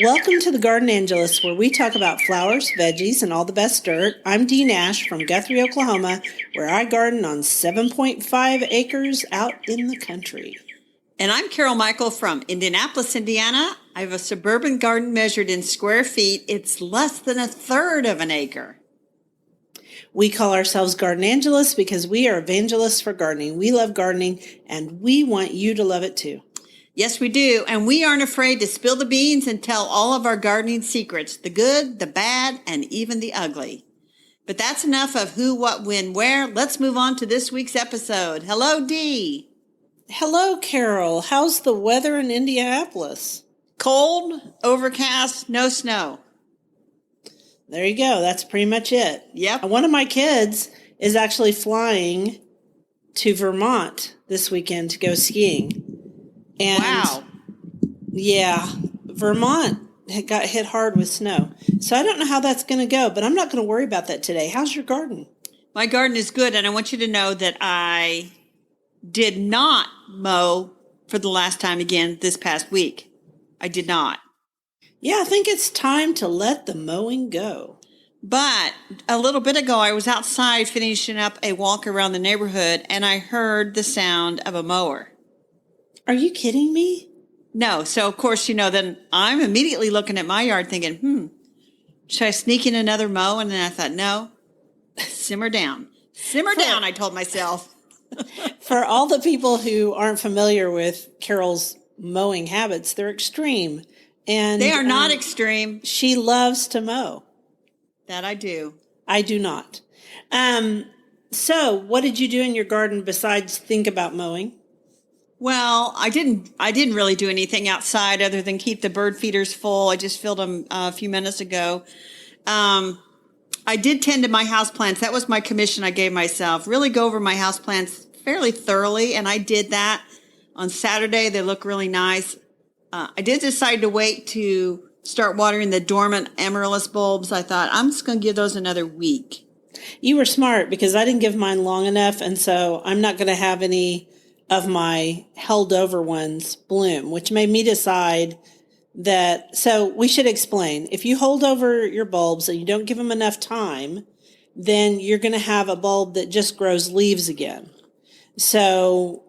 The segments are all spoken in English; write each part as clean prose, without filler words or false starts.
Welcome to the Garden Angelist, where we talk about flowers, veggies, and all the best dirt. I'm Dee Nash from Guthrie, Oklahoma, where I garden on 7.5 acres out in the country. And I'm Carol Michael from Indianapolis, Indiana. I have a suburban garden measured in square feet. It's less than a third of an acre. We call ourselves Garden Angelists because we are evangelists for gardening. We love gardening, and we want you to love it too. Yes, we do. And we aren't afraid to spill the beans and tell all of our gardening secrets, the good, the bad, and even the ugly. But that's enough of who, what, when, where. Let's move on to this week's episode. Hello, Dee. Hello, Carol. How's the weather in Indianapolis? Cold, overcast, no snow. There you go. That's pretty much it. Yep. One of my kids is actually flying to Vermont this weekend to go skiing. And wow. Yeah, Vermont got hit hard with snow. So I don't know how that's going to go, but I'm not going to worry about that today. How's your garden? My garden is good, and I want you to know that I did not mow for the last time again this past week. I did not. Yeah, I think it's time to let the mowing go. But a little bit ago, I was outside finishing up a walk around the neighborhood, and I heard the sound of a mower. Are you kidding me? No. So, of course, then I'm immediately looking at my yard thinking, should I sneak in another mow? And then I thought, no, simmer down. Simmer down, I told myself. For all the people who aren't familiar with Carol's mowing habits, they're extreme. And they are not extreme. She loves to mow. That I do. I do not. So what did you do in your garden besides think about mowing? Well, I didn't really do anything outside other than keep the bird feeders full. I just filled them a few minutes ago. I did tend to my houseplants. That was my commission I gave myself. Really go over my houseplants fairly thoroughly, and I did that on Saturday. They look really nice. I did decide to wait to start watering the dormant amaryllis bulbs. I thought, I'm just going to give those another week. You were smart because I didn't give mine long enough, and so I'm not going to have any of my held over ones bloom, which made me decide that, so we should explain, if you hold over your bulbs and you don't give them enough time, then you're going to have a bulb that just grows leaves again. So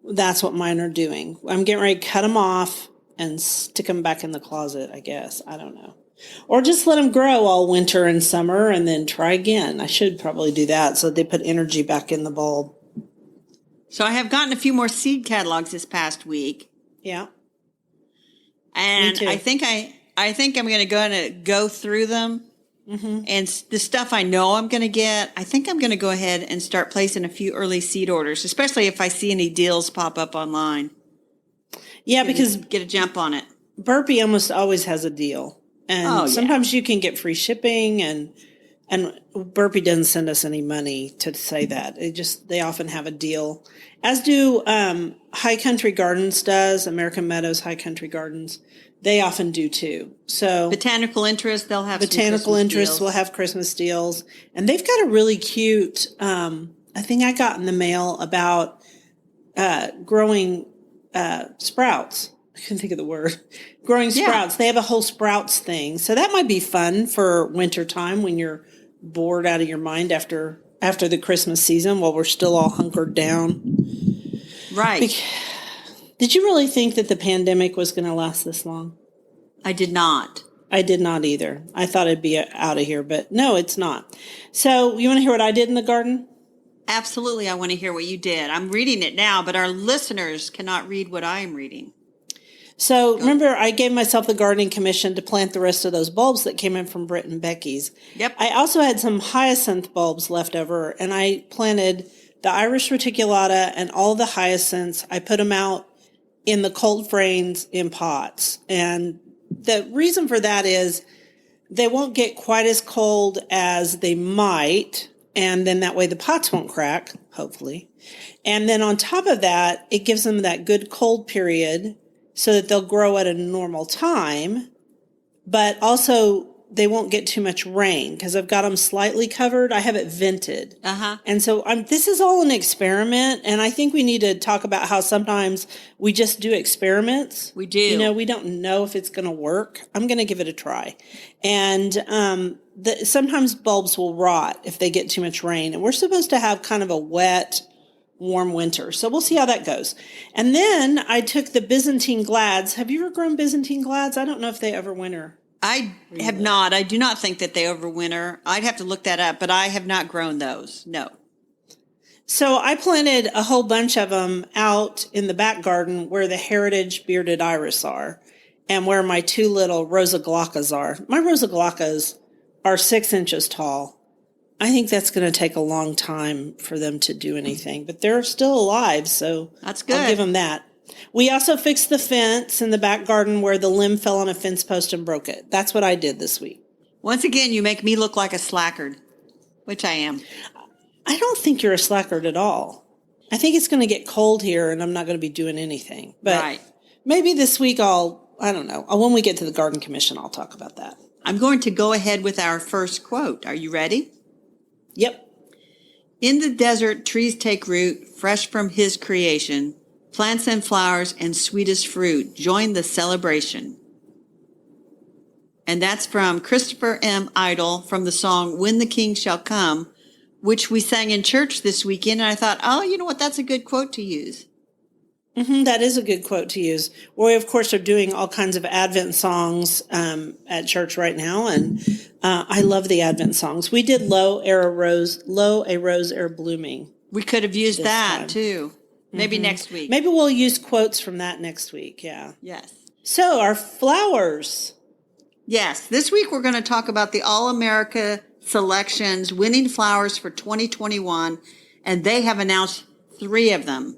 that's what mine are doing. I'm getting ready to cut them off and stick them back in the closet, I guess. I don't know. Or just let them grow all winter and summer and then try again. I should probably do that so that they put energy back in the bulb. So I have gotten a few more seed catalogs this past week. Yeah. And I think I'm going to go through them. Mm-hmm. And the stuff I know I'm going to get, I think I'm going to go ahead and start placing a few early seed orders, especially if I see any deals pop up online. Yeah, because get a jump on it. Burpee almost always has a deal. And sometimes you can get free shipping and Burpee doesn't send us any money to say that. They often have a deal, as do High Country Gardens does, American Meadows High Country Gardens. They often do too. So Botanical Interest, they'll have Botanical Interest will have Christmas deals. And they've got a really cute, I think I got in the mail about growing sprouts. I couldn't think of the word. Growing sprouts. Yeah. They have a whole sprouts thing. So that might be fun for winter time when you're bored out of your mind after the Christmas season while we're still all hunkered down. Right. Did you really think that the pandemic was going to last this long? I did not. I did not either. I thought it'd be out of here, but no, it's not. So you want to hear what I did in the garden? Absolutely. I want to hear what you did. I'm reading it now, but our listeners cannot read what I am reading. So remember, I gave myself the gardening commission to plant the rest of those bulbs that came in from Britt and Becky's. Yep. I also had some hyacinth bulbs left over, and I planted the Irish reticulata and all the hyacinths. I put them out in the cold frames in pots. And the reason for that is they won't get quite as cold as they might, and then that way the pots won't crack, hopefully. And then on top of that, it gives them that good cold period so that they'll grow at a normal time, but also they won't get too much rain because I've got them slightly covered. I have it vented. And so this is all an experiment. And I think we need to talk about how sometimes we just do experiments. We do. You know, we don't know if it's going to work. I'm going to give it a try. And sometimes bulbs will rot if they get too much rain. And we're supposed to have kind of a wet, warm winter. So we'll see how that goes. And then I took the Byzantine glads. Have you ever grown Byzantine glads? I don't know if they ever winter. I have not. I do not think that they overwinter. I'd have to look that up, but I have not grown those. No. So I planted a whole bunch of them out in the back garden where the heritage bearded iris are and where my two little Rosa glaucas are. My Rosa glaucas are 6 inches tall. I think that's going to take a long time for them to do anything, but they're still alive, so that's good. I'll give them that. We also fixed the fence in the back garden where the limb fell on a fence post and broke it. That's what I did this week. Once again, you make me look like a slackard, which I am. I don't think you're a slackard at all. I think it's going to get cold here and I'm not going to be doing anything. But maybe this week I don't know. When we get to the garden commission, I'll talk about that. I'm going to go ahead with our first quote. Are you ready? Yep. In the desert, trees take root, fresh from his creation. Plants and flowers and sweetest fruit join the celebration. And that's from Christopher M. Idle from the song When the King Shall Come, which we sang in church this weekend. And I thought, oh, you know what? That's a good quote to use. That is a good quote to use. We, of course, are doing all kinds of Advent songs at church right now. And I love the Advent songs. We did Lo, a Rose Ere Blooming. We could have used that, too. Maybe next week. Maybe we'll use quotes from that next week. Yeah. Yes. So our flowers. Yes. This week we're going to talk about the All-America Selections winning flowers for 2021. And they have announced 3 of them.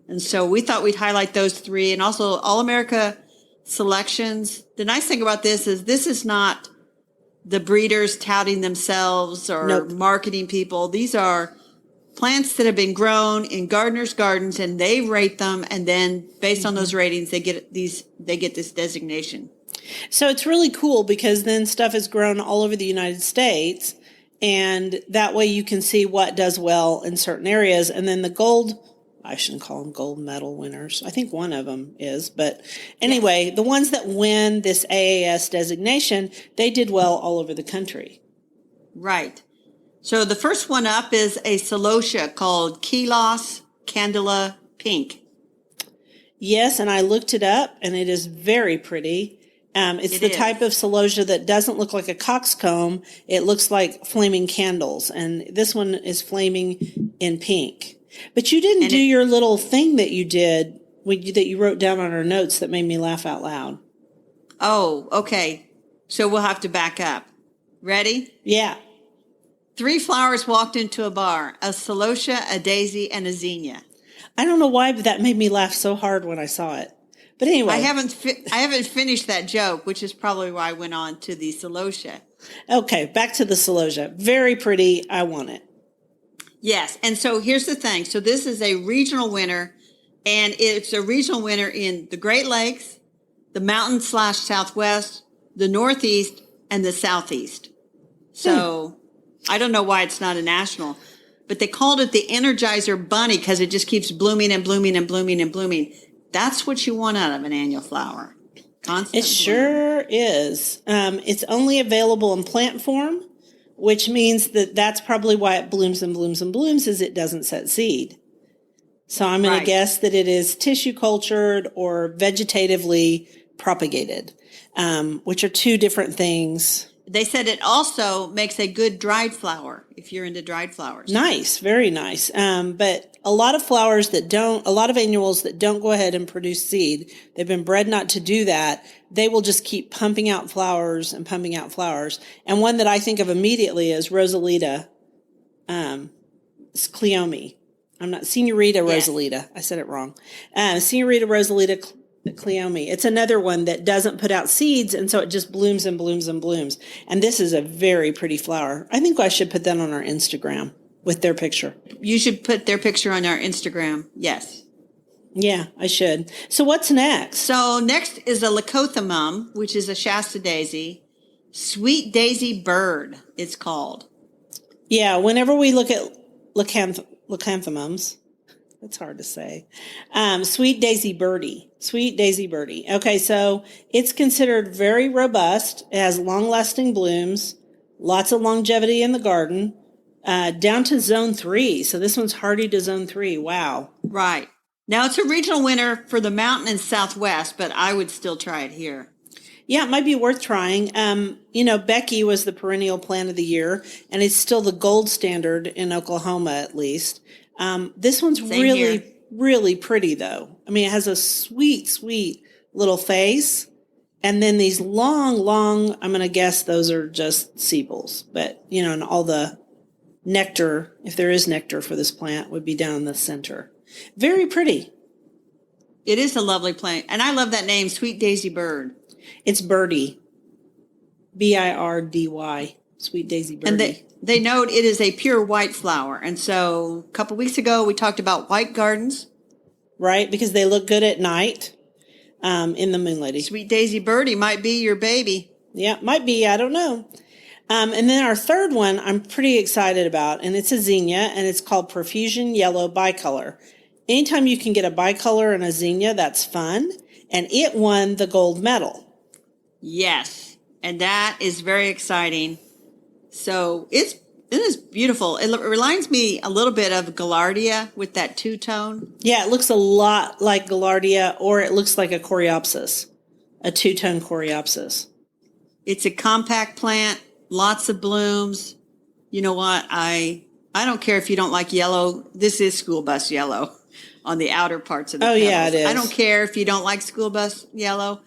And so we thought we'd highlight those 3. And also All-America Selections. The nice thing about this is not the breeders touting themselves or marketing people. These are plants that have been grown in gardeners' gardens, and they rate them, and then based on those ratings, they get this designation. So it's really cool because then stuff is grown all over the United States, and that way you can see what does well in certain areas. And then the gold, I shouldn't call them gold medal winners. I think one of them is, but anyway, the ones that win this AAS designation, they did well all over the country. Right. So the first one up is a celosia called Kelos Candela Pink. Yes, and I looked it up, and it is very pretty. It's the type of celosia that doesn't look like a coxcomb. It looks like flaming candles, and this one is flaming in pink. But you didn't do your little thing that you did, that you wrote down on our notes that made me laugh out loud. Oh, okay. So we'll have to back up. Ready? Yeah. 3 flowers walked into a bar, a celosia, a daisy, and a zinnia. I don't know why, but that made me laugh so hard when I saw it. But anyway. I haven't finished that joke, which is probably why I went on to the celosia. Okay, back to the celosia. Very pretty. I want it. Yes, and so here's the thing. So this is a regional winner, and it's a regional winner in the Great Lakes, the mountain/Southwest, the Northeast, and the Southeast. So I don't know why it's not a national, but they called it the Energizer Bunny because it just keeps blooming and blooming and blooming and blooming. That's what you want out of an annual flower. Constant It sure is. It's only available in plant form, which means that's probably why it blooms and blooms and blooms, is it doesn't set seed. So I'm going to guess that it is tissue cultured or vegetatively propagated, which are 2 different things. They said it also makes a good dried flower if you're into dried flowers. Nice, very nice. But a lot of a lot of annuals that don't go ahead and produce seed, they've been bred not to do that. They will just keep pumping out flowers and pumping out flowers. And one that I think of immediately is Rosalita, Cleome. Senorita Rosalita. I said it wrong. Senorita Rosalita Cleome. It's another one that doesn't put out seeds, and so it just blooms and blooms and blooms. And this is a very pretty flower. I think I should put that on our Instagram with their picture. You should put their picture on our Instagram. Yes. Yeah, I should. So what's next? So next is a leucothymum, which is a Shasta daisy. Sweet Daisy Bird, it's called. Yeah, whenever we look at leucanthemums, it's hard to say. Sweet Daisy Birdie. Sweet Daisy Birdie. Okay, so it's considered very robust. It has long-lasting blooms, lots of longevity in the garden, down to zone 3. So this one's hardy to zone 3. Wow. Right. Now, it's a regional winner for the mountain and southwest, but I would still try it here. Yeah, it might be worth trying. Becky was the perennial plant of the year, and it's still the gold standard in Oklahoma, at least. This one's really, here. really pretty, though. I mean, it has a sweet, sweet little face, and then these long, I'm going to guess those are just sepals. But, and all the nectar, if there is nectar for this plant, would be down in the center. Very pretty. It is a lovely plant, and I love that name, Sweet Daisy Bird. It's Birdie. Birdy. Sweet Daisy Birdie. And they note it is a pure white flower. And so a couple weeks ago, we talked about white gardens. Right, because they look good at night in the Moon Lady. Sweet Daisy Birdie might be your baby. Yeah, might be. I don't know. And then our third one I'm pretty excited about, and it's a zinnia, and it's called Profusion Yellow Bicolor. Anytime you can get a bicolor and a zinnia, that's fun. And it won the gold medal. Yes, and that is very exciting. So it is beautiful. It reminds me a little bit of Gaillardia with that two-tone. Yeah, it looks a lot like Gaillardia, or it looks like a coreopsis, a two-tone coreopsis. It's a compact plant, lots of blooms. You know what? I don't care if you don't like yellow. This is school bus yellow on the outer parts of the petals. Yeah, it is. I don't care if you don't like school bus yellow.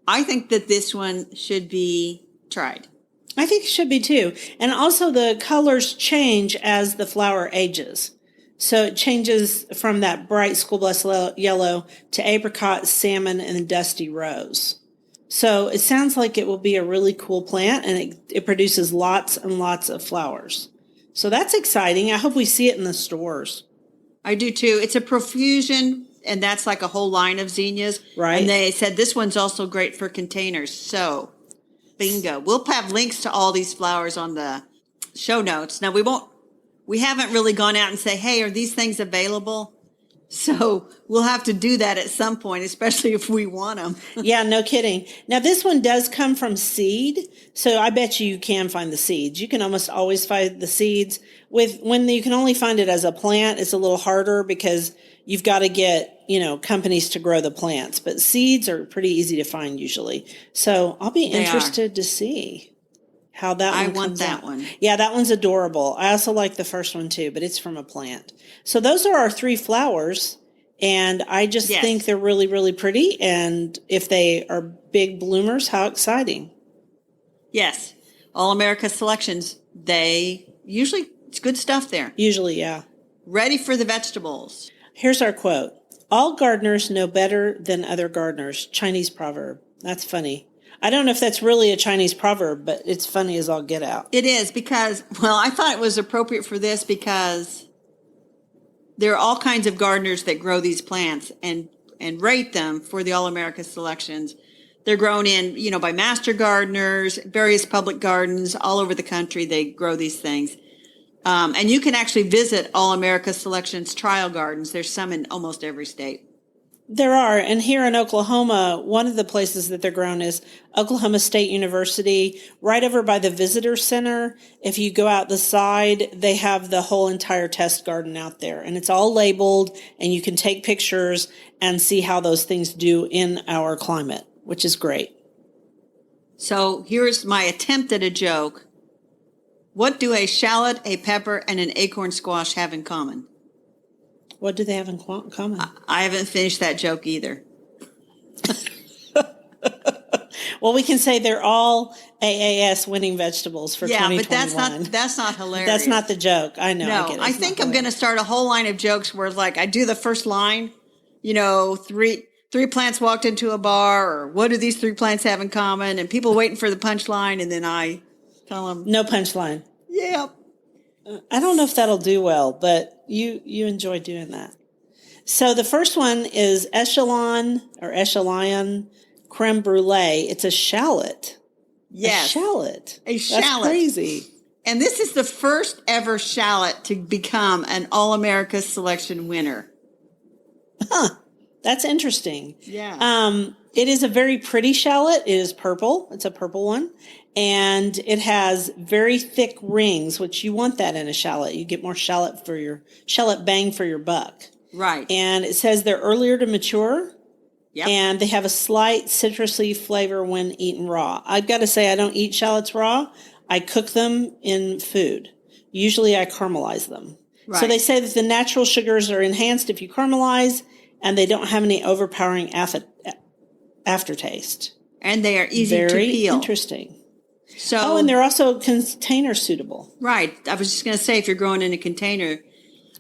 I think that this one should be tried. I think it should be too. And also the colors change as the flower ages. So it changes from that bright school bus yellow to apricot, salmon, and dusty rose. So it sounds like it will be a really cool plant, and it produces lots and lots of flowers. So that's exciting. I hope we see it in the stores. I do too. It's a profusion, and that's like a whole line of zinnias. Right. And they said this one's also great for containers. So, bingo. We'll have links to all these flowers on the show notes. Now, we haven't really gone out and say, hey, are these things available? So we'll have to do that at some point, especially if we want them. Yeah, no kidding. Now, this one does come from seed, so I bet you can find the seeds. You can almost always find the seeds. When you can only find it as a plant, it's a little harder because you've got to get, companies to grow the plants. But seeds are pretty easy to find usually. So I'll be interested to see how that one comes out. I want that one. Yeah, that one's adorable. I also like the first one too, but it's from a plant. So those are our 3 flowers, and I just think they're really, really pretty. And if they are big bloomers, how exciting. Yes. All America selections, it's good stuff there. Usually, yeah. Ready for the vegetables. Here's our quote. All gardeners know better than other gardeners. Chinese proverb. That's funny. I don't know if that's really a Chinese proverb, but it's funny as all get out. It is because, I thought it was appropriate for this because there are all kinds of gardeners that grow these plants and rate them for the All America selections. They're grown in, by master gardeners, various public gardens all over the country. They grow these things. And you can actually visit All America Selections trial gardens. There's some in almost every state. There are. And here in Oklahoma, one of the places that they're grown is Oklahoma State University, right over by the visitor center. If you go out the side, they have the whole entire test garden out there. And it's all labeled, and you can take pictures and see how those things do in our climate, which is great. So here's my attempt at a joke. What do a shallot, a pepper, and an acorn squash have in common? What do they have in common? I haven't finished that joke either. Well, we can say they're all AAS winning vegetables for 2021. Yeah, but that's not hilarious. That's not the joke. I know. No, I get it. I think I'm going to start a whole line of jokes where I do the first line, three plants walked into a bar, or what do these 3 plants have in common? And people waiting for the punchline, and then I tell them. No punchline. Yeah. I don't know if that'll do well, but you enjoy doing that. So the first one is Echelon creme brulee. It's a shallot. Yes. A shallot. A That's shallot. crazy. And this is the first ever shallot to become an All-America Selection winner. Huh. That's interesting. Yeah. It is a very pretty shallot. It is purple. It's a purple one. And it has very thick rings, which you want that in a shallot. You get more shallot bang for your buck. Right. And it says they're earlier to mature. Yep. And they have a slight citrusy flavor when eaten raw. I've got to say, I don't eat shallots raw. I cook them in food. Usually I caramelize them. Right. So they say that the natural sugars are enhanced if you caramelize, and they don't have any overpowering aftertaste. And they are easy to Very peel. Interesting. So, and they're also container suitable. Right. I was just going to say, if you're growing in a container,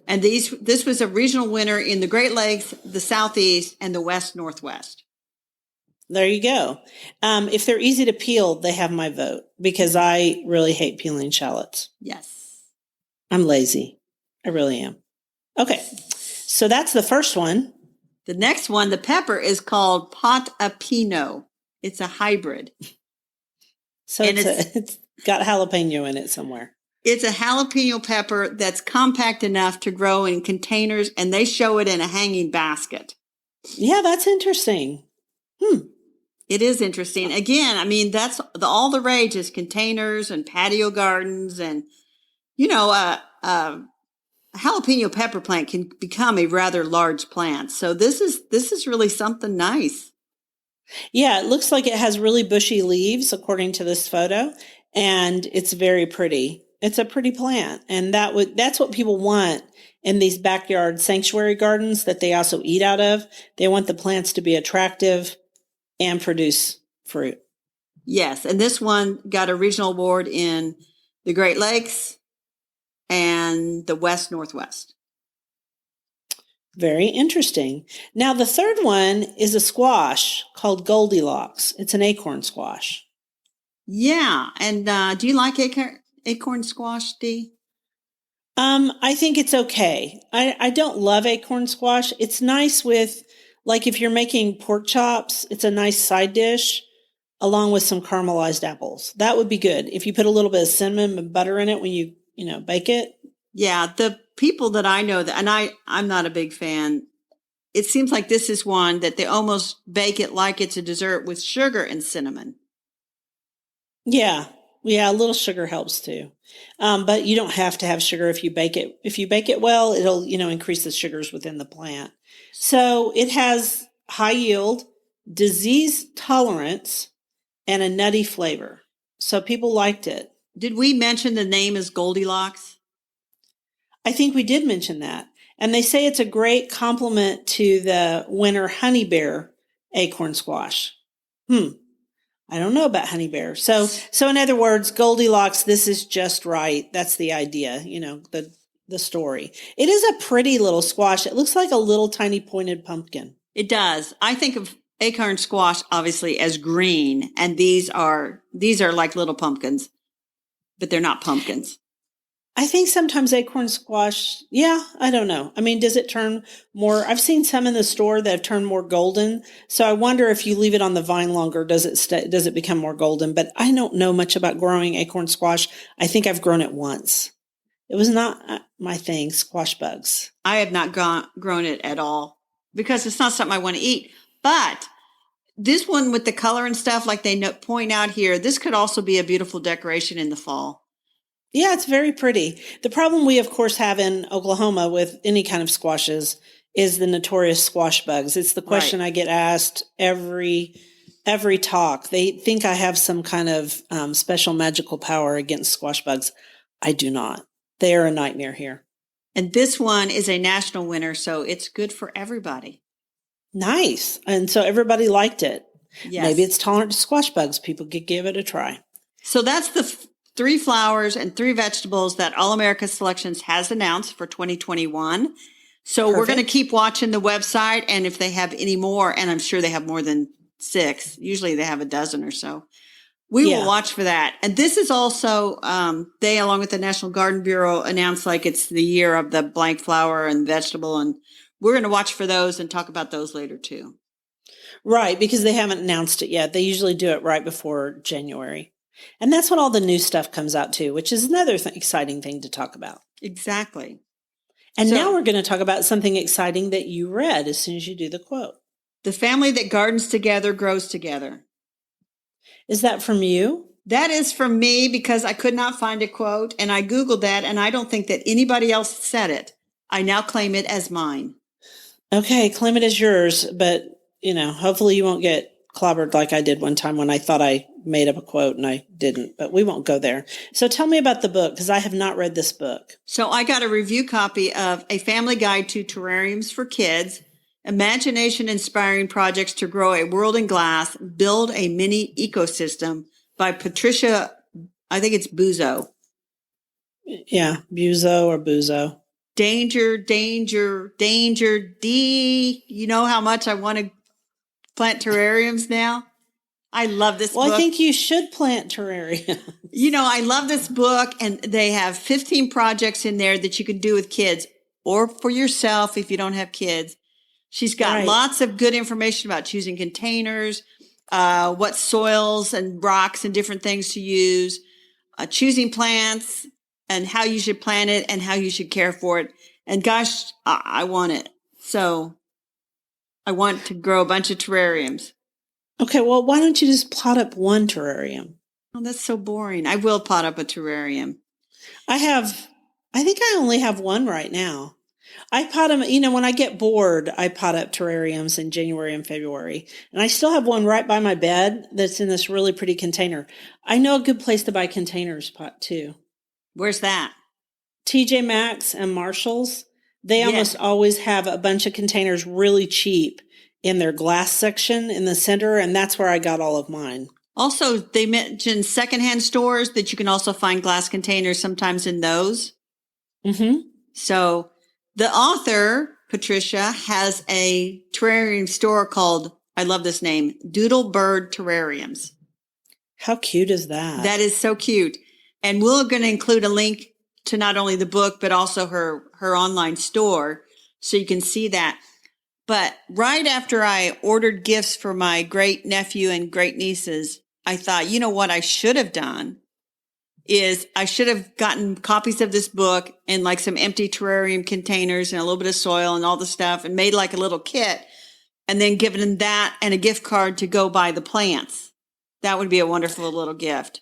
and this was a regional winner in the Great Lakes, the Southeast, and the West Northwest. There you go. If they're easy to peel, they have my vote because I really hate peeling shallots. Yes. I'm lazy. I really am. Okay. So that's the first one. The next one, the pepper, is called pot a pino. It's a hybrid. So it's got jalapeno in it somewhere. It's a jalapeno pepper that's compact enough to grow in containers, and they show it in a hanging basket. Yeah, that's interesting. It is interesting. Again, I mean, that's all the rage is containers and patio gardens. And, a jalapeno pepper plant can become a rather large plant. So this is really something nice. Yeah, it looks like it has really bushy leaves, according to this photo, and it's very pretty. It's a pretty plant, and that's what people want in these backyard sanctuary gardens that they also eat out of. They want the plants to be attractive and produce fruit. Yes, and this one got a regional award in the Great Lakes and the West Northwest. Very interesting. Now, the third one is a squash called Goldilocks. It's an acorn squash. Yeah, and do you like acorn squash, Dee? I think it's okay. I don't love acorn squash. It's nice with, like, if you're making pork chops, it's a nice side dish along with some caramelized apples. That would be good. If you put a little bit of cinnamon and butter in it when you bake it. Yeah, the people that I know, and I'm not a big fan, it seems like this is one that they almost bake it like it's a dessert with sugar and cinnamon. Yeah. Yeah, a little sugar helps too. But you don't have to have sugar if you bake it. If you bake it well, it'll, increase the sugars within the plant. So it has high yield, disease tolerance, and a nutty flavor. So people liked it. Did we mention the name is Goldilocks? I think we did mention that. And they say it's a great complement to the winter honey bear acorn squash. I don't know about honey bear. So in other words, Goldilocks, this is just right. That's the idea, the story. It is a pretty little squash. It looks like a little tiny pointed pumpkin. It does. I think of acorn squash obviously as green, and these are like little pumpkins, but they're not pumpkins. I think sometimes acorn squash, I don't know. I mean, does it turn more? I've seen some in the store that have turned more golden. So I wonder if you leave it on the vine longer, does it become more golden? But I don't know much about growing acorn squash. I think I've grown it once. It was not my thing, squash bugs. I have not grown it at all because it's not something I want to eat. But this one with the color and stuff, like they point out here, this could also be a beautiful decoration in the fall. Yeah, it's very pretty. The problem we, of course, have in Oklahoma with any kind of squashes is the notorious squash bugs. It's the question I get asked every talk. They think I have some kind of special magical power against squash bugs. I do not. They are a nightmare here. And this one is a national winner, so it's good for everybody. Nice. And so everybody liked it. Yes. Maybe it's tolerant to squash bugs. People could give it a try. So that's the 3 flowers and 3 vegetables that All America Selections has announced for 2021. So Perfect. We're going to keep watching the website, and if they have any more, and I'm sure they have more than 6, usually they have a dozen or so, we will watch for that. And this is also, they, along with the National Garden Bureau, announced like it's the year of the blank flower and vegetable, and we're going to watch for those and talk about those later too. Right, because they haven't announced it yet. They usually do it right before January. And that's when all the new stuff comes out too, which is another exciting thing to talk about. Exactly. And now we're going to talk about something exciting that you read as soon as you do the quote. The family that gardens together grows together. Is that from you? That is from me because I could not find a quote, and I Googled that, and I don't think that anybody else said it. I now claim it as mine. Okay, claim it as yours, but, hopefully you won't get clobbered like I did one time when I thought I made up a quote and I didn't, but we won't go there. So tell me about the book, because I have not read this book. So I got a review copy of A Family Guide to Terrariums for Kids, Imagination-Inspiring Projects to Grow a World in Glass, Build a Mini Ecosystem by Patricia, I think it's Buzo. Yeah, Buzo or Buzo. Danger, danger, danger, D. You know how much I want to plant terrariums now? I love this book. Well, I think you should plant terrariums. I love this book, and they have 15 projects in there that you can do with kids or for yourself if you don't have kids. She's got lots of good information about choosing containers, what soils and rocks and different things to use, choosing plants and how you should plant it and how you should care for it. And gosh, I want it. So I want to grow a bunch of terrariums. Okay, well, why don't you just pot up one terrarium? Oh, that's so boring. I will pot up a terrarium. I think I only have one right now. I pot them, when I get bored, I pot up terrariums in January and February. And I still have one right by my bed that's in this really pretty container. I know a good place to buy containers too. Where's that? TJ Maxx and Marshall's. They almost always have a bunch of containers really cheap in their glass section in the center, and that's where I got all of mine. Also, they mentioned secondhand stores that you can also find glass containers sometimes in those. Mm-hmm. So the author, Patricia, has a terrarium store called, I love this name, Doodle Bird Terrariums. How cute is that? That is so cute. And we're going to include a link to not only the book, but also her online store so you can see that. But right after I ordered gifts for my great nephew and great nieces, I thought, you know what I should have done is I should have gotten copies of this book and like some empty terrarium containers and a little bit of soil and all the stuff and made like a little kit and then given them that and a gift card to go buy the plants. That would be a wonderful little gift.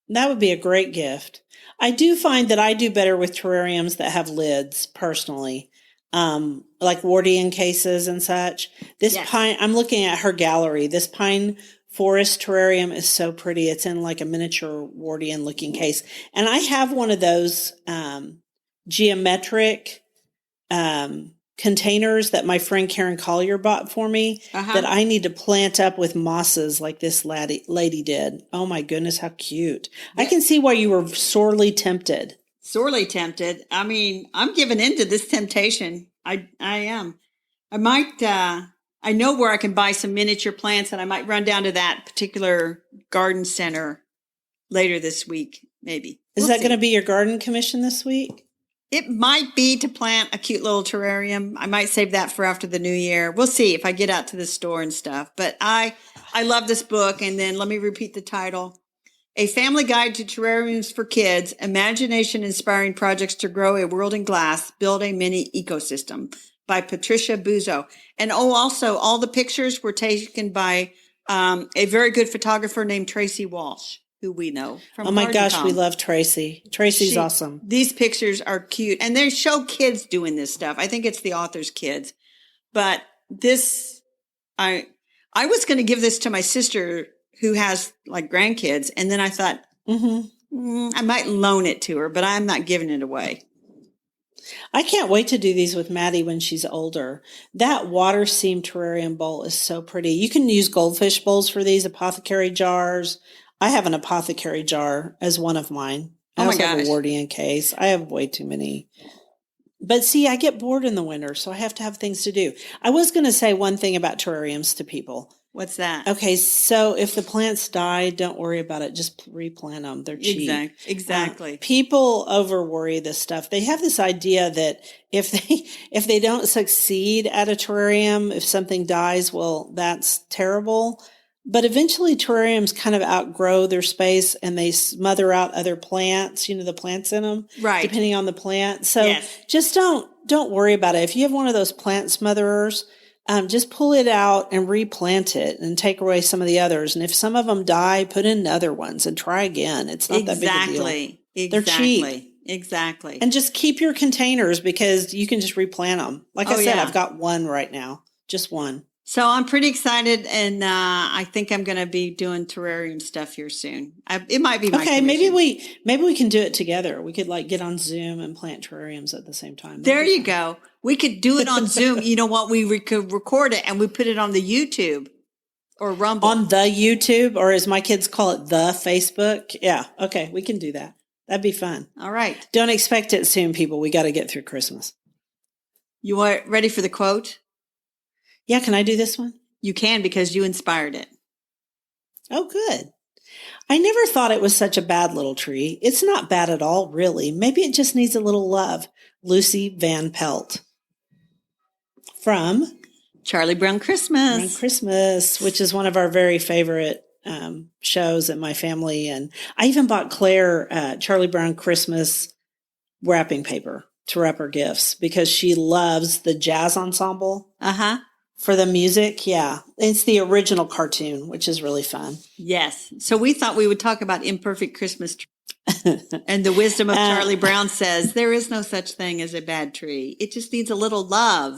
That would be a great gift. I do find that I do better with terrariums that have lids personally. Like Wardian cases and such. This pine, I'm looking at her gallery. This pine forest terrarium is so pretty. It's in like a miniature Wardian looking case. And I have one of those, geometric, containers that my friend Karen Collier bought for me that I need to plant up with mosses like this lady did. Oh my goodness, how cute. I can see why you were sorely tempted. Sorely tempted. I mean, I'm giving in to this temptation. I am. I might, I know where I can buy some miniature plants and I might run down to that particular garden center later this week, maybe. Is that going to be your garden commission this week? It might be to plant a cute little terrarium. I might save that for after the new year. We'll see if I get out to the store and stuff. But I love this book. And then let me repeat the title. A Family Guide to Terrariums for Kids, Imagination-Inspiring Projects to Grow a World in Glass, Build a Mini Ecosystem by Patricia Buzo. And also all the pictures were taken by a very good photographer named Tracy Walsh, who we know from Oh my gosh, Garden we Com. love Tracy. Tracy's awesome. These pictures are cute. And they show kids doing this stuff. I think it's the author's kids. But this, I was going to give this to my sister who has like grandkids. And then I thought, I might loan it to her, but I'm not giving it away. I can't wait to do these with Maddie when she's older. That water seam terrarium bowl is so pretty. You can use goldfish bowls for these, apothecary jars. I have an apothecary jar as one of mine. I also have a Wardian case. I have way too many. But see, I get bored in the winter, so I have to have things to do. I was going to say one thing about terrariums to people. What's that? Okay, so if the plants die, don't worry about it. Just replant them. They're cheap. Exactly. People over worry this stuff. They have this idea that if they don't succeed at a terrarium, if something dies, well, that's terrible. But eventually terrariums kind of outgrow their space and they smother out other plants, the plants in them, Right. depending on the plant. So Yes. just don't worry about it. If you have one of those plant smotherers, just pull it out and replant it and take away some of the others. And if some of them die, put in other ones and try again. It's not that big a deal. Exactly. They're cheap. Exactly. And just keep your containers because you can just replant them. Like I said, yeah. I've got one right now, just one. So I'm pretty excited, and I think I'm going to be doing terrarium stuff here soon. It might be my commission. Maybe we can do it together. We could get on Zoom and plant terrariums at the same time. There you go. We could do it on Zoom. You know what? We could record it and we put it on the YouTube or Rumble. On the YouTube, or as my kids call it, the Facebook. Yeah. Okay. We can do that. That'd be fun. All right. Don't expect it soon, people. We got to get through Christmas. You are ready for the quote? Yeah. Can I do this one? You can, because you inspired it. Oh, good. I never thought it was such a bad little tree. It's not bad at all, really. Maybe it just needs a little love. Lucy Van Pelt. From Charlie Brown Christmas. Brown Christmas, which is one of our very favorite shows in my family. And I even bought Claire Charlie Brown Christmas wrapping paper to wrap her gifts because she loves the jazz ensemble. Uh-huh. For the music, yeah. It's the original cartoon, which is really fun. Yes. So we thought we would talk about imperfect Christmas trees. And the wisdom of Charlie Brown says, there is no such thing as a bad tree. It just needs a little love.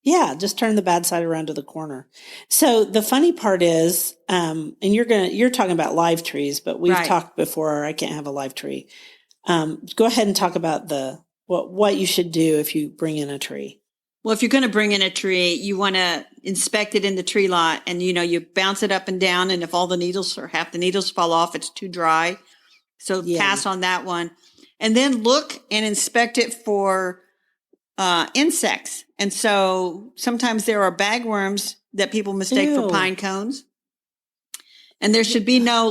Yeah, just turn the bad side around to the corner. So the funny part is, and you're talking about live trees, but we've talked before, I can't have a live tree. Go ahead and talk about what you should do if you bring in a tree. Well, if you're going to bring in a tree, you want to inspect it in the tree lot and, you bounce it up and down. And if all the needles or half the needles fall off, it's too dry. So pass on that one. And then look and inspect it for insects. And so sometimes there are bagworms that people mistake for pine cones. And there should be no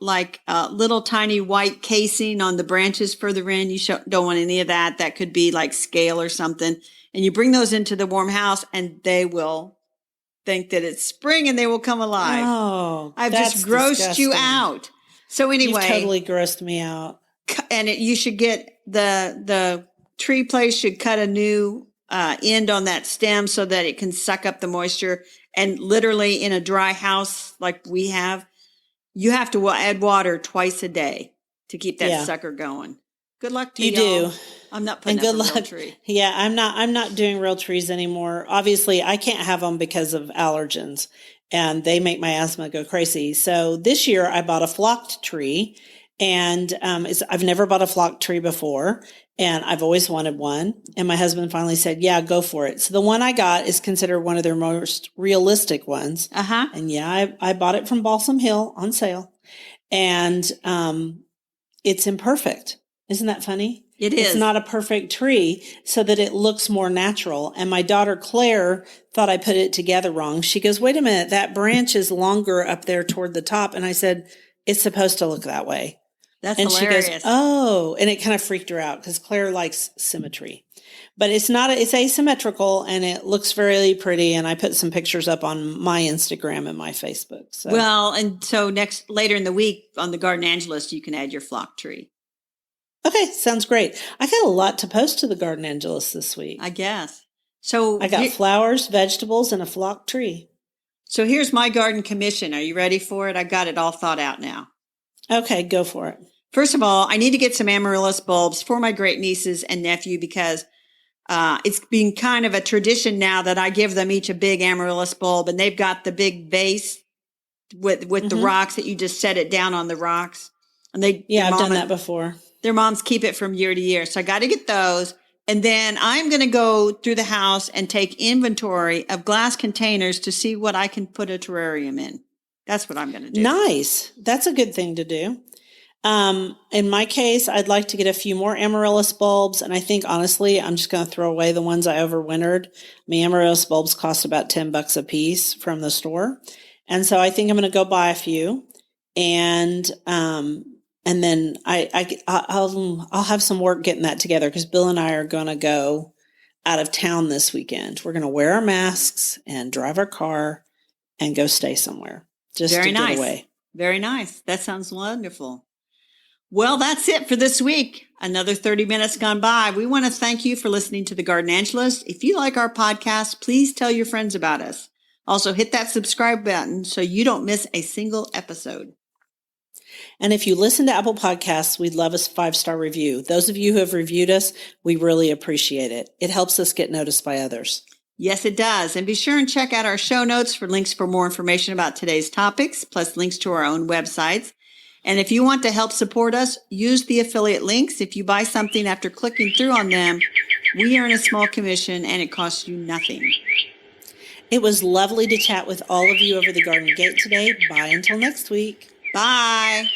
little tiny white casing on the branches further in. You don't want any of that. That could be like scale or something. And you bring those into the warm house and they will think that it's spring and they will come alive. Oh, I've just grossed you out. So anyway. You've totally grossed me out. And you should get the tree place should cut a new end on that stem so that it can suck up the moisture. And literally in a dry house like we have, you have to add water twice a day to keep that sucker going. Good luck to you. You do. I'm not putting up a real tree. Yeah, I'm not doing real trees anymore. Obviously, I can't have them because of allergens, and they make my asthma go crazy. So this year, I bought a flocked tree, and I've never bought a flocked tree before, and I've always wanted one. And my husband finally said, "Yeah, go for it." So the one I got is considered one of their most realistic ones. Uh-huh. And yeah, I bought it from Balsam Hill on sale, and it's imperfect. Isn't that funny? It is. It's not a perfect tree so that it looks more natural. And my daughter, Claire, thought I put it together wrong. She goes, wait a minute, that branch is longer up there toward the top. And I said, it's supposed to look that way. That's and hilarious. She goes, oh, and it kind of freaked her out because Claire likes symmetry. But it's not, it's asymmetrical and it looks very pretty. And I put some pictures up on my Instagram and my Facebook. So. Well, and so later in the week on the Garden Angelus, you can add your flock tree. Okay, sounds great. I got a lot to post to the Garden Angelus this week. I guess. So I got flowers, vegetables, and a flock tree. So here's my garden commission. Are you ready for it? I got it all thought out now. Okay, go for it. First of all, I need to get some amaryllis bulbs for my great nieces and nephew because it's been kind of a tradition now that I give them each a big amaryllis bulb, and they've got the big vase with the rocks that you just set it down on the rocks. And I've done that before. Their moms keep it from year to year. So I got to get those. And then I'm going to go through the house and take inventory of glass containers to see what I can put a terrarium in. That's what I'm going to do. Nice. That's a good thing to do. In my case, I'd like to get a few more amaryllis bulbs. And I think, honestly, I'm just going to throw away the ones I overwintered. Amaryllis bulbs cost about $10 a piece from the store. And so I think I'm going to go buy a few. And then I'll have some work getting that together because Bill and I are going to go out of town this weekend. We're going to wear our masks and drive our car and go stay somewhere. just Very to nice. get away. Very nice. That sounds wonderful. Well, that's it for this week. Another 30 minutes gone by. We want to thank you for listening to the Garden Angelist. If you like our podcast, please tell your friends about us. Also, hit that subscribe button so you don't miss a single episode. And if you listen to Apple Podcasts, we'd love a 5-star review. Those of you who have reviewed us, we really appreciate it. It helps us get noticed by others. Yes, it does. And be sure and check out our show notes for links for more information about today's topics, plus links to our own websites. And if you want to help support us, use the affiliate links. If you buy something after clicking through on them, we earn a small commission and it costs you nothing. It was lovely to chat with all of you over the garden gate today. Bye until next week. Bye.